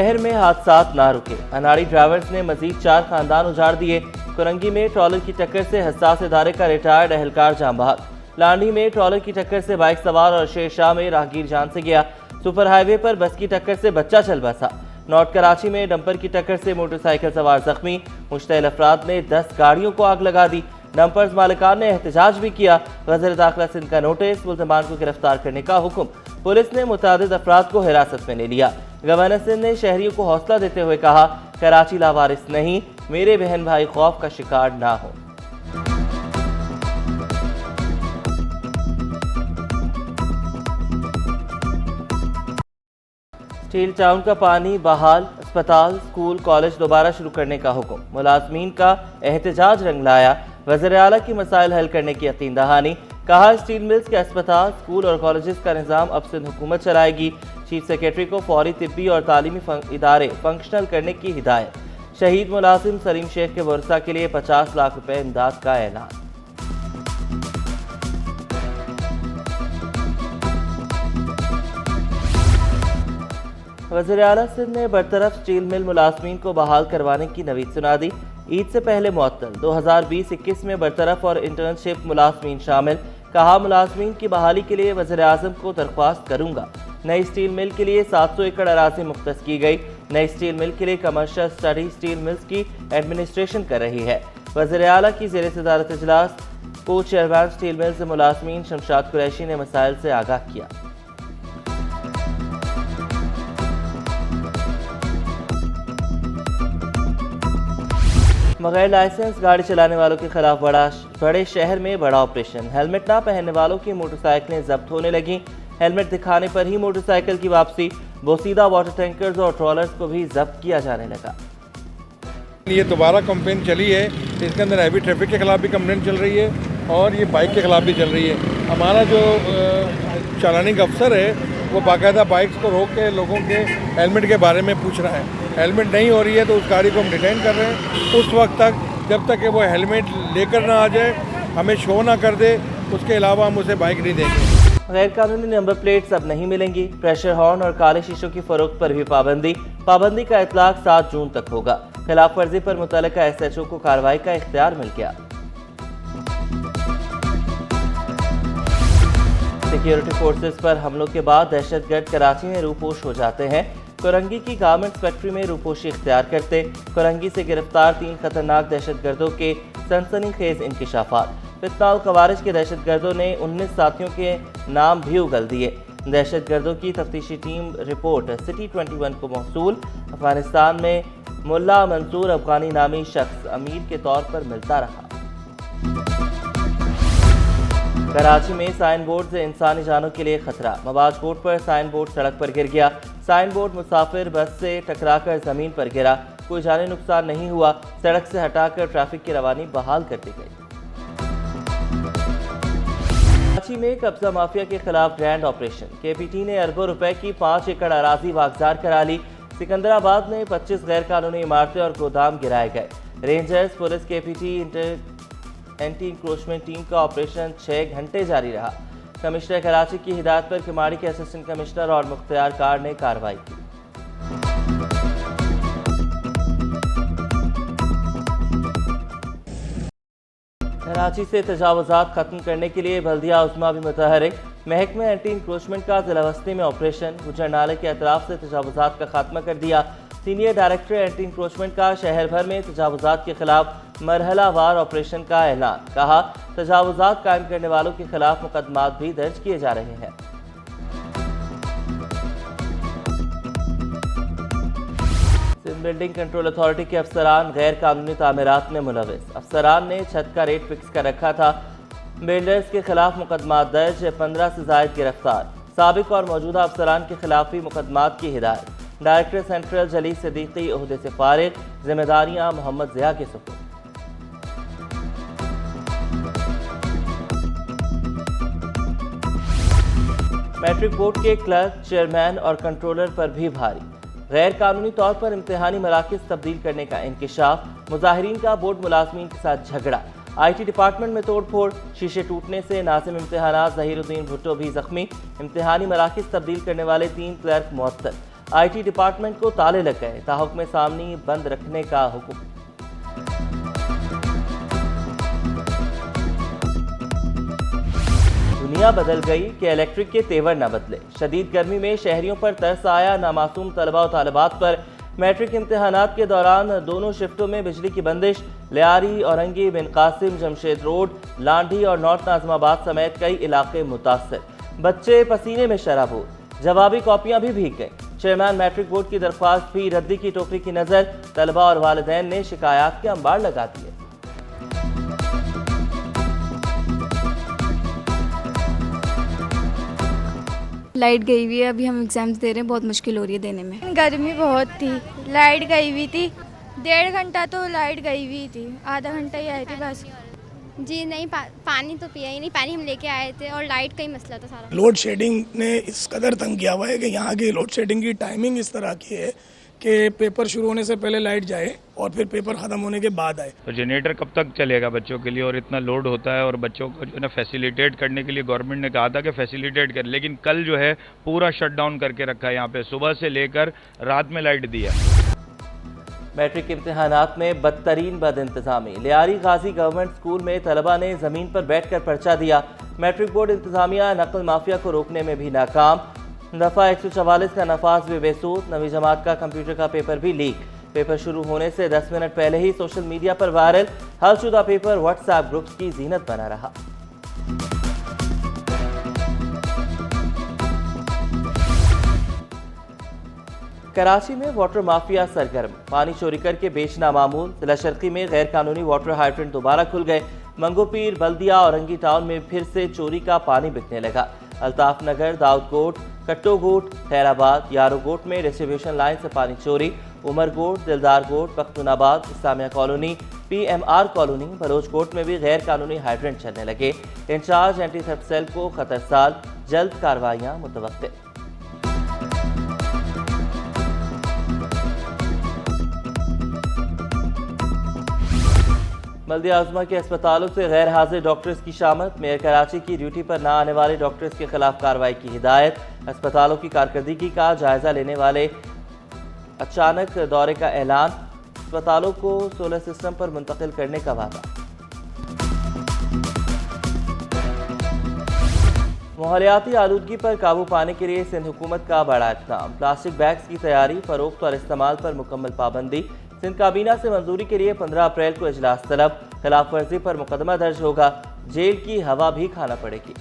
शहर में हादसात ना रुके, अनाड़ी ड्राइवर्स ने मजीद 4 खानदान उजाड़ दिए। कुरंगी में ट्रॉलर की टक्कर से हसास इदारे का रिटायर्ड एहलकार जान बहक। लांडी में ट्रॉलर की टक्कर से बाइक सवार और शेरशाह में राहगीर जान से गया। सुपर हाईवे पर बस की टक्कर से बच्चा चल बसा। नॉर्थ कराची में डंपर की टक्कर से मोटरसाइकिल सवार जख्मी। मुश्तइल अफराद ने 10 गाड़ियों को आग लगा दी। डंपर्स मालिकान ने एहतजाज भी किया। वज़ीर दाखिला सिंध का नोटिस, मुल्ज़मान को गिरफ्तार करने का हुक्म। पुलिस ने मुतादिद अफराद को हिरासत में ले लिया। गवर्नर सिंध ने शहरियों को हौसला देते हुए कहा, कराची लावारिस नहीं, मेरे बहन भाई खौफ का शिकार ना हो। स्टील टाउन का पानी बहाल, अस्पताल, स्कूल, कॉलेज दोबारा शुरू करने का हुक्म। मुलाजमीन का एहतजाज रंग लाया। वज़ीर आला की मसाइल हल करने की यकीन दहानी। कहा, स्टील मिल्स के अस्पताल, स्कूल और कॉलेजेस का निज़ाम अब सिंध हुकूमत चलाएगी। चीफ सेक्रेटरी को फौरी तिब्बी और तालीमी इदारे फंक्शनल करने की हिदायत। शहीद मुलाजिम सलीम शेख के वर्सा के लिए 50 लाख रुपए इमदाद का ऐलान। वज़ीर आला सिंध ने बरतरफ स्टील मिल मुलाजमीन को बहाल करवाने की नवीद सुना दी। ईद से पहले मुअत्तल 2020-21 में बरतरफ और इंटर्नशिप मुलाजमीन शामिल। कहा, मुलाजमीन की बहाली के लिए वज़ीर आज़म को दरख्वास्त करूंगा। नई स्टील मिल के लिए 700 एकड़ अराजी मुख्तस की गई। नई स्टील मिल के लिए कमर्शियल स्टडी स्टील मिल्स की एडमिनिस्ट्रेशन कर रही है। वज़ीर आला की ज़ेर सदारत इजलास को चेयरमैन स्टील मिल्स मुलाजमीन शमशाद कुरैशी ने मसाइल से आगाह किया। बगैर लाइसेंस गाड़ी चलाने वालों के खिलाफ बड़े शहर में बड़ा ऑपरेशन। हेलमेट ना पहनने वालों की मोटरसाइकिलें जब्त होने लगी। हेलमेट दिखाने पर ही मोटरसाइकिल की वापसी। बोसीदा वाटर टैंकर्स और ट्रॉलर्स को भी जब्त किया जाने लगा। ये दोबारा कंप्लेंट चली है, इसके अंदर हैवी ट्रैफिक के खिलाफ भी कंप्लेंट चल रही है और ये बाइक के खिलाफ भी चल रही है। हमारा जो चालानी का अफसर है वो बाकायदा बाइक्स को रोक के लोगों के हेलमेट के बारे में पूछ रहा है। हेलमेट नहीं हो रही है तो उस गाड़ी को हम डिटेन कर रहे हैं उस वक्त तक जब तक कि वो हेलमेट लेकर ना आ जाए, हमें शो ना कर दे, उसके अलावा हम उसे बाइक नहीं देंगे। गैर कानूनी नंबर प्लेट्स अब नहीं मिलेंगी। प्रेशर हॉर्न और काले शीशों की फरोख्त पर भी पाबंदी का इतलाक 7 जून तक होगा। खिलाफ वर्जी पर मुतल्लिका SHO को कार्रवाई का इख्तियार मिल गया। सिक्योरिटी फोर्सेस पर हमलों के बाद दहशतगर्द कराची में रूपोश हो जाते हैं। कुरंगी की गारमेंट्स फैक्ट्री में रूपोशी इख्तियार करते। कुरंगी से गिरफ्तार 3 खतरनाक दहशतगर्दों के सनसनीखेज इंकिशाफात। फितना खवारिज के दहशतगर्दों ने 19 साथियों के नाम भी उगल दिए। दहशतगर्दों की तफ्तीशी टीम रिपोर्ट सिटी 21 को मौसूल। अफगानिस्तान में मुल्ला मंसूर अफगानी नामी शख्स अमीर के तौर पर मिलता रहा। कराची में साइन बोर्ड से इंसानी जानों के लिए खतरा। मवाज कोर्ट पर साइन बोर्ड सड़क पर गिर गया। साइन बोर्ड मुसाफिर बस से टकराकर जमीन पर गिरा। कोई जानी नुकसान नहीं हुआ। सड़क से हटाकर ट्रैफिक की रवानी बहाल कर दी गई। कराची में कब्जा माफिया के खिलाफ ग्रैंड ऑपरेशन। KPT ने अरबों रुपए की 5 एकड़ अराजी वागजार करा ली। सिकंदराबाद में 25 गैर कानूनी इमारतें और गोदाम गिराए गए। Rangers, police, KPT anti encroachment team का ऑपरेशन 6 घंटे जारी रहा। कमिश्नर कराची की हिदायत पर किमाड़ी के असिस्टेंट कमिश्नर और मुख्तियार कार ने कार्रवाई की। कराची से तजावुजात खत्म करने के लिए बल्दिया उस्मा भी मुतहरिक। महकमे एंटी इंक्रोचमेंट का जिला वस्ती में ऑपरेशन। गुजर नाले के अतराफ से तजावुजात का खात्मा कर दिया। सीनियर डायरेक्टर एंटी इंक्रोचमेंट का शहर भर में तजावुजात के खिलाफ मरहलावार ऑपरेशन का ऐलान। कहा, तजावुजात कायम करने वालों के खिलाफ मुकदमात भी दर्ज किए जा रहे हैं। सिंध बिल्डिंग कंट्रोल अथॉरिटी के अफसरान गैर कानूनी तामीरात में मुलविस। अफसरान ने छत का रेट फिक्स कर रखा था। बिल्डर्स के खिलाफ मुकदमात दर्ज, 15 से जायद गिरफ्तार। साबिक और मौजूदा अफसरान के खिलाफ भी मुकदमात की हिदायत। डायरेक्टर सेंट्रल जली सिद्दीकी ओहदे से फारिग। जिम्मेदारियां मोहम्मद ज़िया के सुपुर्द। मैट्रिक बोर्ड के क्लर्क, चेयरमैन और कंट्रोलर पर भी भारी। गैर कानूनी तौर पर इम्तिहानी मराकज़ तब्दील करने का इंकिशाफ। मुजाहिरीन का बोर्ड मुलाजमीन के साथ झगड़ा। IT डिपार्टमेंट में तोड़फोड़। शीशे टूटने से नाज़िम इम्तिहानात ज़हीरुद्दीन भुट्टो भी जख्मी। इम्तिहानी मराकज़ तब्दील करने वाले 3 क्लर्क मुअत्तल। IT डिपार्टमेंट को ताले लग गए, ताहुक्म सामनी बंद रखने का हुक्म। दुनिया बदल गई कि इलेक्ट्रिक के तेवर न बदले। शदीद गर्मी में शहरियों पर तरस आया। नामासूम तलबा और तालिबात पर मैट्रिक इम्तिहानात के दौरान दोनों शिफ्टों में बिजली की बंदिश। लियारी, औरंगी, बिन कासिम, जमशेद रोड, लांडी और नॉर्थ नाजमाबाद समेत कई इलाके मुतासर। बच्चे पसीने में शराबूर, जवाबी कॉपियां भी भीग गईं। चेयरमैन मैट्रिक बोर्ड की दरख्वास्त भी रद्दी की टोकरी की नजर। तलबा और वालिदैन ने शिकायत के अंबार लगा दिए। लाइट गई हुई है, अभी हम एग्जाम्स दे रहे हैं, बहुत मुश्किल हो रही है देने में। गर्मी बहुत थी, लाइट गई हुई थी, 1.5 घंटा तो लाइट गई हुई थी, आधा घंटा ही आई थी बस। जी नहीं, पानी तो पिया ही नहीं, पानी हम लेके आए थे और लाइट का ही मसला था सारा। लोड शेडिंग ने इस कदर तंग किया हुआ है कि यहाँ की लोड शेडिंग की टाइमिंग इस तरह की है कि पेपर शुरू होने से पहले लाइट जाए और फिर पेपर ख़त्म होने के बाद आए। तो जनरेटर कब तक चलेगा बच्चों के लिए, और इतना लोड होता है, और बच्चों को जो है ना फैसिलिटेट करने के लिए गवर्नमेंट ने कहा था कि फैसिलिटेट कर, लेकिन कल जो है पूरा शट डाउन करके रखा है यहाँ पे, सुबह से लेकर रात में लाइट दिया। मैट्रिक इम्तिहानात में बदतरीन बद इंतजामी। लियारी गाजी गवर्नमेंट स्कूल में तलबा ने जमीन पर बैठकर पर्चा दिया। मैट्रिक बोर्ड इंतजामिया नकल माफिया को रोकने में भी नाकाम। दफ़ा 144 का नफाज भी बेसूद। नवी जमात का कंप्यूटर का पेपर भी लीक। पेपर शुरू होने से 10 मिनट पहले ही सोशल मीडिया पर वायरल हलशुदा पेपर व्हाट्सएप ग्रुप्स की जीनत बना रहा। कराची में वाटर माफिया सरगर्म। पानी चोरी करके बेचना मामूल। जिला शर्की में गैर कानूनी वाटर हाइड्रेंट दोबारा खुल गए। मंगोपीर, बल्दिया, औरंगी टाउन में फिर से चोरी का पानी बिकने लगा। अल्ताफ नगर, दाऊद गोट, कट्टो गोट, खैराबाद, यारो गोट में डिस्ट्रीब्यूशन लाइन से पानी चोरी। Umar Goth, Dildar Goth, Pakhtunabad, Islamia colony, PMR colony, Baloch Goth में भी गैर कानूनी हाइड्रेंट चलने लगे। इंचार्ज एंटी थेफ्ट सेल को खतरसाल, जल्द कार्रवाइयाँ मुतवक्किल। बल्दिया आजमा के अस्पतालों से गैर हाजिर डॉक्टर्स की शामत। मेयर कराची की ड्यूटी पर न आने वाले डॉक्टर्स के खिलाफ कार्रवाई की हिदायत। अस्पतालों की कारकर्दगी का जायजा लेने वाले अचानक दौरे का ऐलान। अस्पतालों को सोलर सिस्टम पर मुंतकिल करने का वादा। माहौलियाती आलूदगी पर काबू पाने के लिए सिंध हुकूमत का बड़ा इक़दाम। प्लास्टिक बैग्स की तैयारी, फरोख्त और इस्तेमाल पर मुकम्मल पाबंदी। सिंध काबीना से मंजूरी के लिए 15 अप्रैल को इजलास तलब। खिलाफ वर्जी पर मुकदमा दर्ज होगा। जेल की हवा भी खाना पड़ेगी।